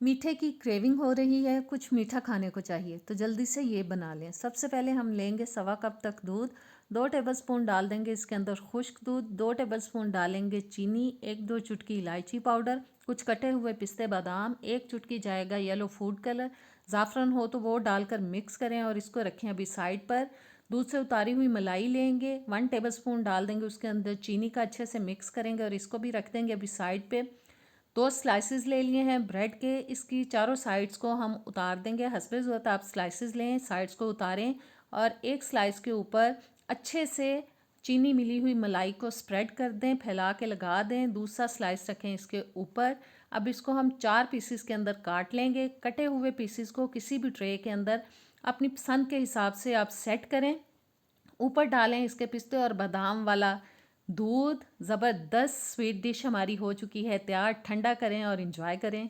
मीठे की क्रेविंग हो रही है, कुछ मीठा खाने को चाहिए तो जल्दी से ये बना लें। सबसे पहले हम लेंगे 1.25 कप तक दूध। 2 टेबलस्पून डाल देंगे इसके अंदर खुश्क दूध। 2 टेबलस्पून डालेंगे चीनी। 1-2 चुटकी इलायची पाउडर, कुछ कटे हुए पिस्ते बादाम, 1 चुटकी जाएगा येलो फूड कलर। ज़ाफ़रान हो तो वो डालकर मिक्स करें और इसको रखें अभी साइड पर। दूध से उतारी हुई मलाई लेंगे, 1 टेबलस्पून डाल देंगे उसके अंदर चीनी का, अच्छे से मिक्स करेंगे और इसको भी रख देंगे अभी साइड पे। 2 स्लाइसेस ले लिए हैं ब्रेड के, इसकी चारों साइड्स को हम उतार देंगे। हस्बे ज़रूरत आप स्लाइसेस लें, साइड्स को उतारें और एक स्लाइस के ऊपर अच्छे से चीनी मिली हुई मलाई को स्प्रेड कर दें, फैला के लगा दें। दूसरा स्लाइस रखें इसके ऊपर। अब इसको हम 4 पीसेस के अंदर काट लेंगे। कटे हुए पीसेस को किसी भी ट्रे के अंदर अपनी पसंद के हिसाब से आप सेट करें। ऊपर डालें इसके पिस्ते और बादाम वाला दूध। ज़बरदस्त स्वीट डिश हमारी हो चुकी है तैयार। ठंडा करें और इंजॉय करें।